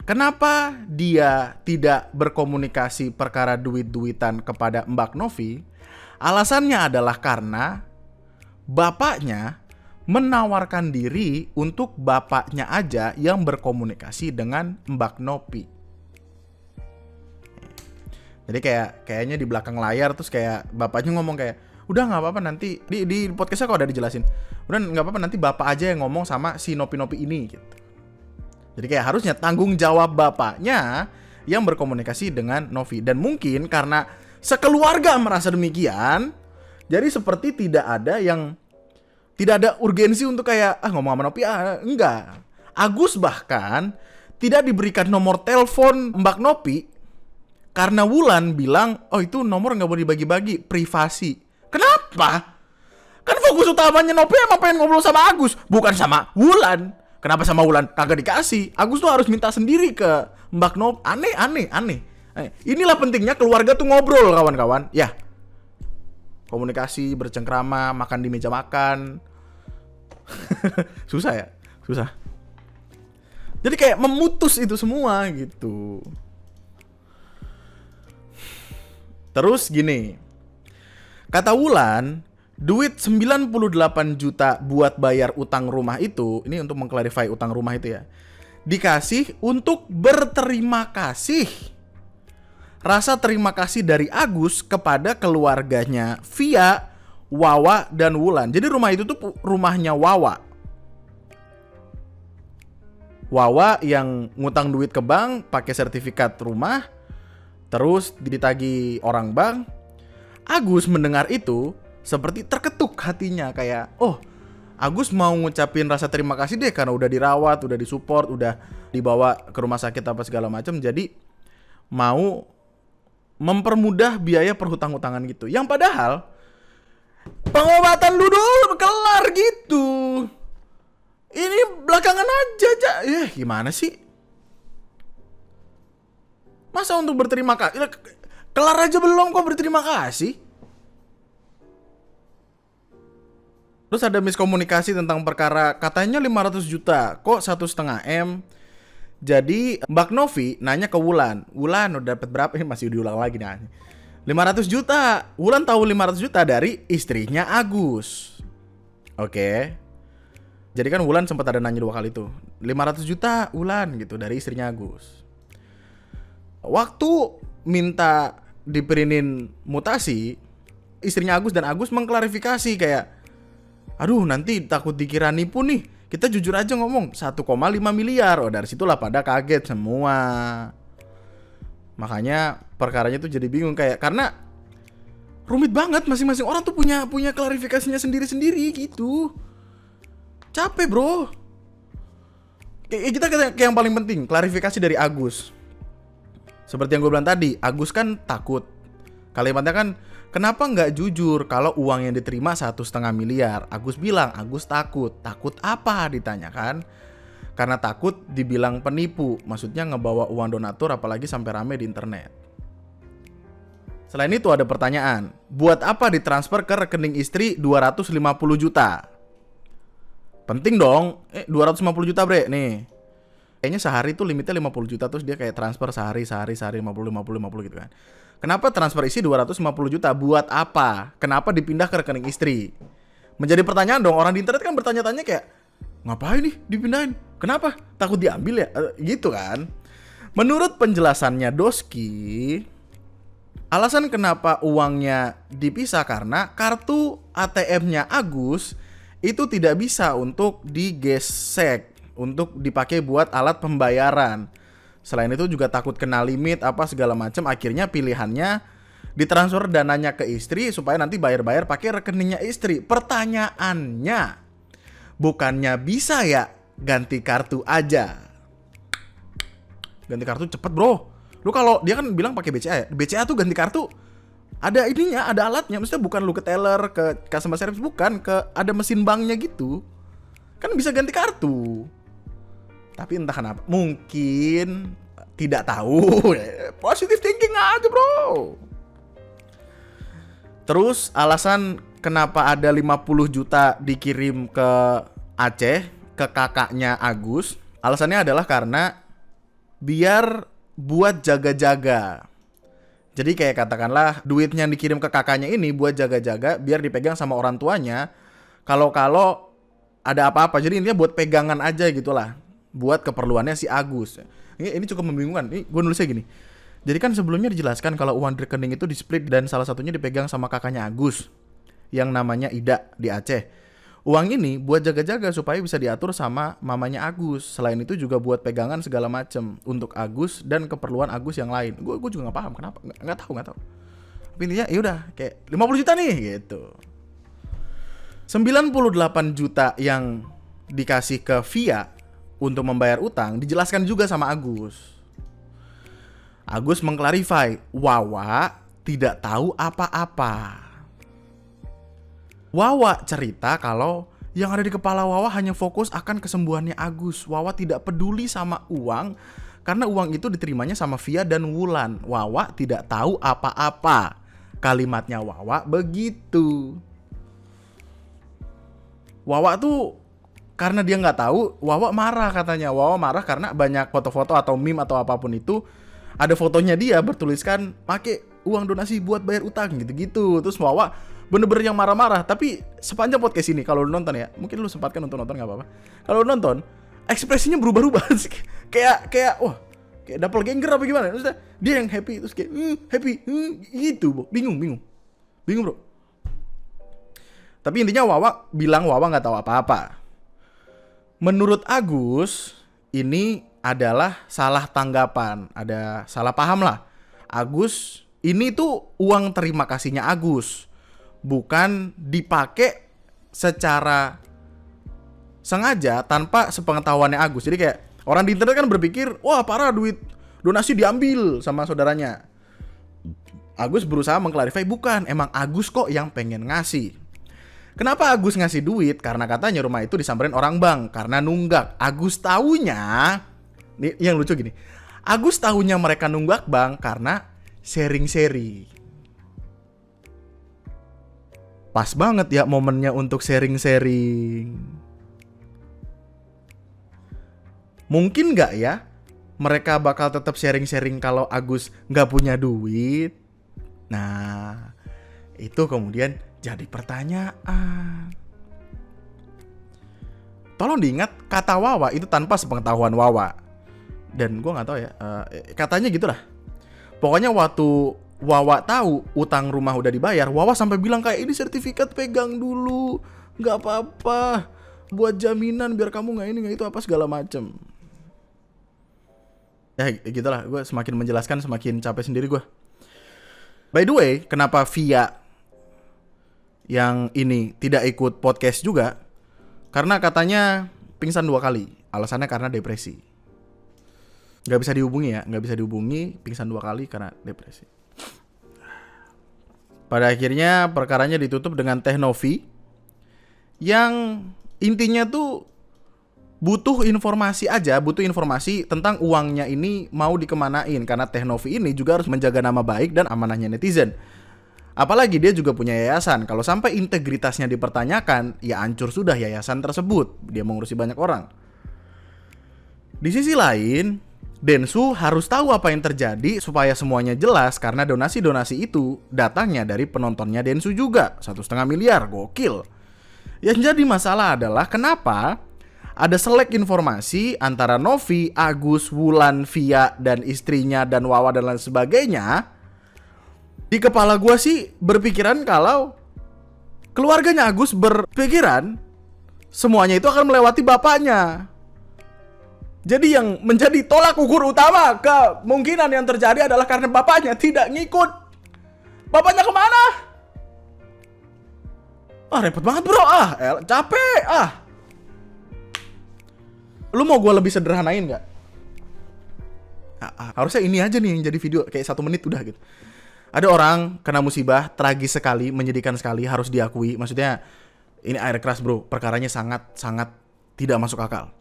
kenapa dia tidak berkomunikasi perkara duit-duitan kepada Mbak Novi? Alasannya adalah karena bapaknya menawarkan diri untuk bapaknya aja yang berkomunikasi dengan Mbak Novi. Jadi kayaknya di belakang layar terus kayak bapaknya ngomong kayak, udah nggak apa-apa nanti di podcastnya kok ada dijelasin. Udah nggak apa-apa nanti bapak aja yang ngomong sama si Nopi ini gitu. Jadi kayak harusnya tanggung jawab bapaknya yang berkomunikasi dengan Novi. Dan mungkin karena sekeluarga merasa demikian, jadi seperti tidak ada urgensi untuk kayak ngomong sama Novi enggak. Agus bahkan tidak diberikan nomor telepon Mbak Novi karena Wulan bilang, oh itu nomor nggak boleh dibagi-bagi, privasi. Kenapa? Kan fokus utamanya Novi emang pengen ngobrol sama Agus, bukan sama Wulan. Kenapa sama Wulan kagak dikasih? Agus tuh harus minta sendiri ke Mbak Novi. Aneh. Inilah pentingnya keluarga tuh ngobrol, kawan-kawan. Ya, komunikasi, bercengkrama, makan di meja makan. Susah ya? Susah. Jadi kayak memutus itu semua gitu. Terus gini, kata Wulan, duit 98 juta buat bayar utang rumah itu, ini untuk mengklarify utang rumah itu ya, dikasih untuk berterima kasih. Rasa terima kasih dari Agus kepada keluarganya via Wawa dan Wulan. Jadi rumah itu tuh rumahnya Wawa. Wawa yang ngutang duit ke bank pakai sertifikat rumah, terus ditagih orang bank. Agus mendengar itu seperti terketuk hatinya kayak, oh Agus mau ngucapin rasa terima kasih deh karena udah dirawat, udah disupport, udah dibawa ke rumah sakit apa segala macam. Jadi mau mempermudah biaya perhutang-hutangan gitu. Yang padahal pengobatan dulu kelar gitu. Ini belakangan aja. Gimana sih? Masa untuk berterima kasih? Kelar aja belum kok berterima kasih? Terus ada miskomunikasi tentang perkara katanya 500 juta, kok 1,5 M. Jadi Mbak Novi nanya ke Wulan udah dapat berapa? Ini masih diulang lagi nih. 500 juta. Wulan tahu 500 juta dari istrinya Agus. Oke. Jadi kan Wulan sempat ada nanya 2 kali tuh. 500 juta Wulan gitu dari istrinya Agus. Waktu minta diperinin mutasi, istrinya Agus dan Agus mengklarifikasi kayak, aduh nanti takut dikira nipu nih. Kita jujur aja ngomong 1,5 miliar. Oh dari situlah pada kaget semua. Makanya perkaranya tuh jadi bingung kayak, karena rumit banget, masing-masing orang tuh punya klarifikasinya sendiri-sendiri gitu. Capek bro. Kita ke yang paling penting, klarifikasi dari Agus. Seperti yang gue bilang tadi, Agus kan takut. Kalimatnya kan, kenapa nggak jujur kalau uang yang diterima 1,5 miliar? Agus bilang, Agus takut. Takut apa ditanyakan? Karena takut dibilang penipu. Maksudnya ngebawa uang donatur apalagi sampai rame di internet. Selain itu ada pertanyaan, buat apa ditransfer ke rekening istri 250 juta? Penting dong, 250 juta bre, nih. Kayaknya sehari tuh limitnya 50 juta, terus dia kayak transfer sehari 50 gitu kan. Kenapa transfer isi 250 juta? Buat apa? Kenapa dipindah ke rekening istri? Menjadi pertanyaan dong, orang di internet kan bertanya-tanya kayak, ngapain nih dipindahin? Kenapa? Takut diambil ya? Gitu kan. Menurut penjelasannya Doski, alasan kenapa uangnya dipisah karena kartu ATM-nya Agus itu tidak bisa untuk digesek, untuk dipakai buat alat pembayaran. Selain itu juga takut kena limit apa segala macam. Akhirnya pilihannya ditransfer dananya ke istri supaya nanti bayar-bayar pakai rekeningnya istri. Pertanyaannya, bukannya bisa ya ganti kartu aja? Ganti kartu cepet bro. Lu kalau dia kan bilang pakai BCA ya. BCA tuh ganti kartu ada ininya, ada alatnya. Maksudnya bukan lu ke teller, ke customer service, bukan, ada mesin banknya gitu. Kan bisa ganti kartu. Tapi entah kenapa, mungkin tidak tahu. Positive thinking aja, bro. Terus alasan kenapa ada 50 juta dikirim ke Aceh, ke kakaknya Agus, alasannya adalah karena biar buat jaga-jaga. Jadi kayak katakanlah duitnya yang dikirim ke kakaknya ini buat jaga-jaga, biar dipegang sama orang tuanya. Kalau ada apa-apa, jadi intinya buat pegangan aja gitulah, buat keperluannya si Agus. Ini cukup membingungkan. Ini gue nulisnya gini. Jadi kan sebelumnya dijelaskan kalau uang di rekening itu di-split dan salah satunya dipegang sama kakaknya Agus yang namanya Ida di Aceh. Uang ini buat jaga-jaga supaya bisa diatur sama mamanya Agus. Selain itu juga buat pegangan segala macem untuk Agus dan keperluan Agus yang lain. Gue juga nggak paham kenapa, nggak tahu. Tapi intinya yaudah kayak 50 juta nih gitu. 98 juta yang dikasih ke Via untuk membayar utang dijelaskan juga sama Agus. Agus mengklarify, Wawa tidak tahu apa-apa. Wawa cerita kalau yang ada di kepala Wawa hanya fokus akan kesembuhannya Agus. Wawa tidak peduli sama uang karena uang itu diterimanya sama Via dan Wulan. Wawa tidak tahu apa-apa. Kalimatnya Wawa begitu. Wawa tuh karena dia nggak tahu, Wawa marah katanya. Wawa marah karena banyak foto-foto atau meme atau apapun itu ada fotonya dia bertuliskan pakai uang donasi buat bayar utang gitu-gitu. Terus Wawa bener-bener yang marah-marah. Tapi sepanjang podcast ini kalau lu nonton ya, mungkin lu sempatkan untuk nonton nggak apa-apa. Kalau lu nonton, ekspresinya berubah-ubah. kayak wah, kayak doppelganger apa gimana? Terus dia yang happy terus kayak happy gitu, bro. Bingung bro. Tapi intinya Wawa bilang Wawa nggak tahu apa-apa. Menurut Agus, ini adalah salah tanggapan, ada salah paham lah. Agus, ini tuh uang terima kasihnya Agus, bukan dipakai secara sengaja tanpa sepengetahuannya Agus. Jadi kayak orang di internet kan berpikir, wah parah duit donasi diambil sama saudaranya. Agus berusaha mengklarifikasi, bukan, emang Agus kok yang pengen ngasih. Kenapa Agus ngasih duit? Karena katanya rumah itu disamperin orang bank karena nunggak. Agus taunya, nih yang lucu gini, Agus taunya mereka nunggak bank karena sharing-sharing. Pas banget ya momennya untuk sharing-sharing. Mungkin nggak ya mereka bakal tetap sharing-sharing kalau Agus nggak punya duit? Nah, itu kemudian jadi pertanyaan. Tolong diingat, kata Wawa itu tanpa sepengetahuan Wawa. Dan gue nggak tahu ya, katanya gitulah. Pokoknya waktu Wawa tahu utang rumah udah dibayar, Wawa sampai bilang kayak ini sertifikat pegang dulu, nggak apa-apa, buat jaminan biar kamu nggak itu apa segala macem. Ya gitulah, gue semakin menjelaskan semakin capek sendiri gue. By the way, kenapa Via yang ini tidak ikut podcast juga? Karena katanya pingsan 2 kali. Alasannya karena depresi. Gak bisa dihubungi, pingsan 2 kali karena depresi. Pada akhirnya perkaranya ditutup dengan Teh Novi, yang intinya tuh butuh informasi tentang uangnya ini mau dikemanain. Karena Teh Novi ini juga harus menjaga nama baik dan amanahnya netizen. Apalagi dia juga punya yayasan. Kalau sampai integritasnya dipertanyakan, ya hancur sudah yayasan tersebut. Dia mengurusi banyak orang. Di sisi lain, Densu harus tahu apa yang terjadi supaya semuanya jelas, karena donasi-donasi itu datangnya dari penontonnya Densu juga. 1,5 miliar, gokil. Yang jadi masalah adalah kenapa ada selek informasi antara Novi, Agus, Wulan, Via, dan istrinya, dan Wawa, dan lain sebagainya. Di kepala gue sih berpikiran kalau keluarganya Agus berpikiran semuanya itu akan melewati bapaknya. Jadi yang menjadi tolak ukur utama kemungkinan yang terjadi adalah karena bapaknya tidak ngikut. Bapaknya kemana? Repot banget bro, capek, Lu mau gue lebih sederhanain gak? Harusnya ini aja nih yang jadi video kayak 1 menit udah gitu. Ada orang kena musibah tragis sekali, menyedihkan sekali, harus diakui. Maksudnya ini air keras bro, perkaranya sangat tidak masuk akal.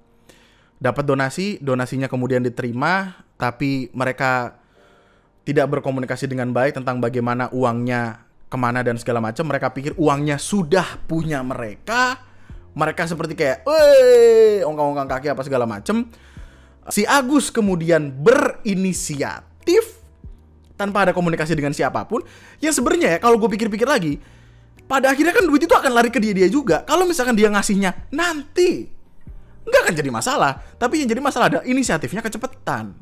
Dapat donasi, donasinya kemudian diterima, tapi mereka tidak berkomunikasi dengan baik tentang bagaimana uangnya kemana dan segala macam. Mereka pikir uangnya sudah punya mereka. Mereka seperti kayak, weh, ongkang-ongkang kaki apa segala macam. Si Agus kemudian berinisiatif tanpa ada komunikasi dengan siapapun. Yang sebenarnya ya, kalau gue pikir-pikir lagi, pada akhirnya kan duit itu akan lari ke dia juga. Kalau misalkan dia ngasihnya nanti, nggak akan jadi masalah. Tapi yang jadi masalah ada inisiatifnya kecepatan.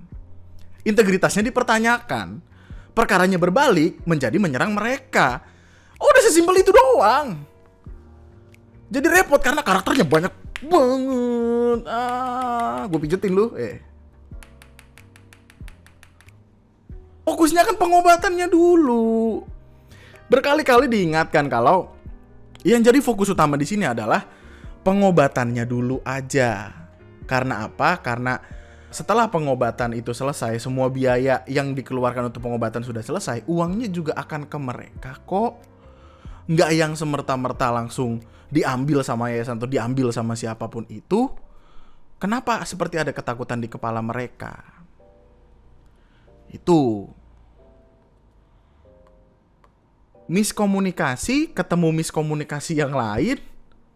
Integritasnya dipertanyakan. Perkaranya berbalik menjadi menyerang mereka. Oh, udah sesimpel itu doang. Jadi repot karena karakternya banyak banget. Gue pijetin lu. Fokusnya kan pengobatannya dulu. Berkali-kali diingatkan kalau yang jadi fokus utama di sini adalah pengobatannya dulu aja. Karena apa? Karena setelah pengobatan itu selesai, semua biaya yang dikeluarkan untuk pengobatan sudah selesai, uangnya juga akan ke mereka kok. Nggak yang semerta-merta langsung diambil sama yayasan atau diambil sama siapapun itu. Kenapa seperti ada ketakutan di kepala mereka? Itu miskomunikasi ketemu miskomunikasi yang lain,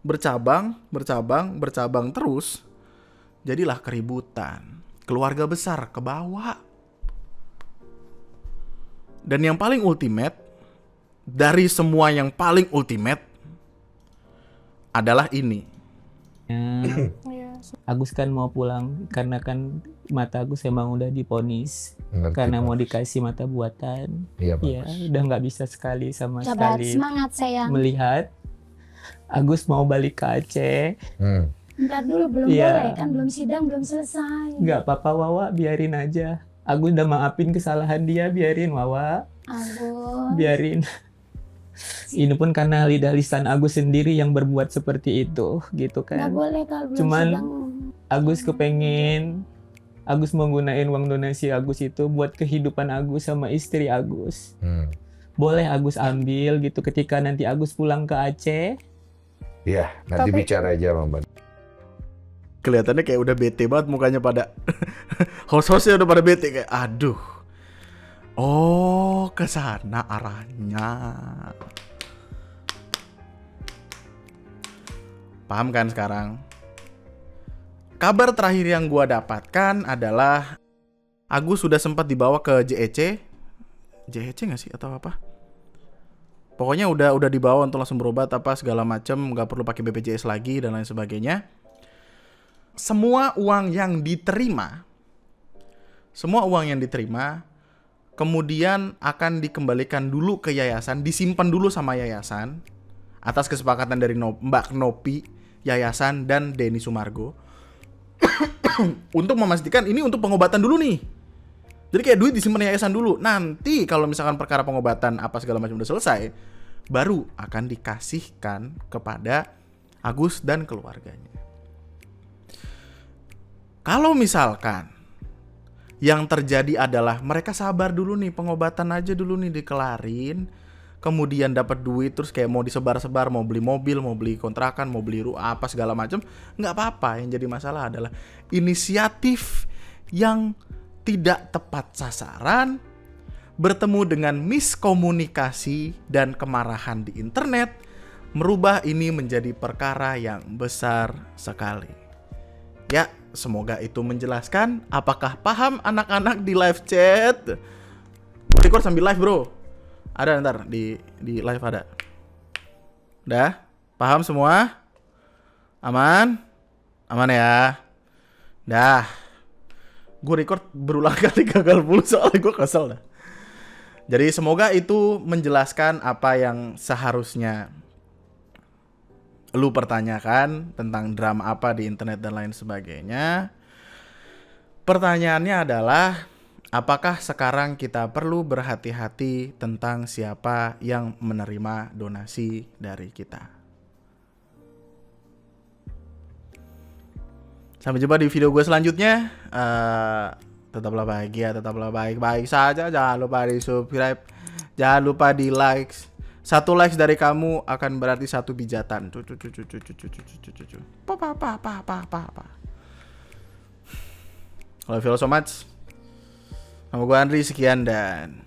bercabang terus. Jadilah keributan. Keluarga besar ke bawah. Dan yang paling ultimate, dari semua yang paling ultimate adalah ini. Agus kan mau pulang karena kan mata Agus emang udah diponis karena mau dikasih mata buatan. Iya, ya udah nggak bisa sekali sama Sabar, sekali semangat sayang. melihat Agus mau balik ke Aceh. Bentar dulu, belum Iya. boleh kan, belum sidang, belum selesai. Nggak apa-apa Wawa, biarin aja. Agus udah maafin kesalahan dia, biarin Wawa, Agus. biarin. Ini pun karena lidah lisan Agus sendiri yang berbuat seperti itu, gitu Nggak kan. boleh kalau belum Cuman sidang. Agus kepengen Agus menggunakan uang donasi Agus itu buat kehidupan Agus sama istri Agus. Boleh Agus ambil gitu ketika nanti Agus pulang ke Aceh. Iya, nanti Tapi- bicara aja sama Mbak. Kelihatannya kayak udah bete banget mukanya pada host-hostnya udah pada bete kayak aduh. Oh, ke sana arahnya. Paham kan sekarang? Kabar terakhir yang gua dapatkan adalah Agus sudah sempat dibawa ke JEC. JEC nggak sih atau apa? Pokoknya udah dibawa untuk langsung berobat apa segala macem, nggak perlu pakai BPJS lagi dan lain sebagainya. Semua uang yang diterima kemudian akan dikembalikan dulu ke yayasan, disimpan dulu sama yayasan atas kesepakatan dari Mbak Nopi, yayasan dan Denny Sumargo untuk memastikan ini untuk pengobatan dulu nih. Jadi kayak duit disimpan yayasan dulu. Nanti kalau misalkan perkara pengobatan apa segala macam udah selesai, baru akan dikasihkan kepada Agus dan keluarganya. Kalau misalkan yang terjadi adalah mereka sabar dulu nih, pengobatan aja dulu nih dikelarin, kemudian dapat duit terus kayak mau disebar-sebar, mau beli mobil, mau beli kontrakan, mau beli apa segala macam, nggak apa-apa. Yang jadi masalah adalah inisiatif yang tidak tepat sasaran bertemu dengan miskomunikasi dan kemarahan di internet, merubah ini menjadi perkara yang besar sekali. Ya, semoga itu menjelaskan. Apakah paham anak-anak di live chat? Record sambil live bro. Ada ntar di live ada. Udah? Paham semua? Aman? Aman ya? Dah. Gue record berulang kali gagal mulu soalnya gue kesel dah. Jadi semoga itu menjelaskan apa yang seharusnya lu pertanyakan tentang drama apa di internet dan lain sebagainya. Pertanyaannya adalah, apakah sekarang kita perlu berhati-hati tentang siapa yang menerima donasi dari kita? Sampai jumpa di video gue selanjutnya. Tetaplah bahagia, tetaplah baik-baik saja. Jangan lupa di subscribe, jangan lupa di like, 1 likes dari kamu akan berarti 1 pijatan. Kalau feel so much. Nama gue Andri, sekian dan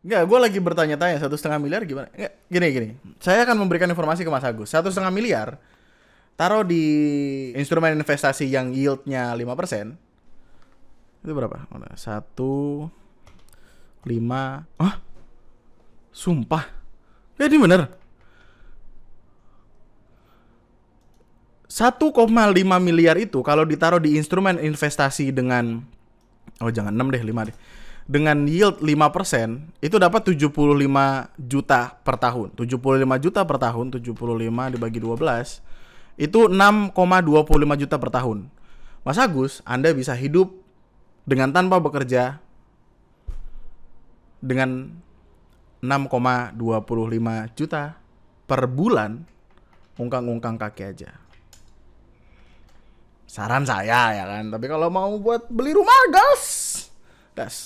Enggak, gue lagi bertanya-tanya 1,5 miliar gimana? Enggak, gini. Saya akan memberikan informasi ke Mas Agus. 1,5 miliar taruh di instrumen investasi yang yieldnya 5%. Itu berapa? 1, 5. Hah? Sumpah. Ya ini bener. 1,5 miliar itu kalau ditaruh di instrumen investasi dengan jangan 6 deh, 5 deh. Dengan yield 5%, itu dapat 75 juta per tahun. 75 juta per tahun, 75 dibagi 12, itu 6,25 juta per tahun. Mas Agus, Anda bisa hidup dengan tanpa bekerja dengan 6,25 juta per bulan, ungkang-ungkang kaki aja. Saran saya ya kan, tapi kalau mau buat beli rumah gas.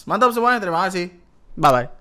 Mantap semuanya, terima kasih. Bye-bye.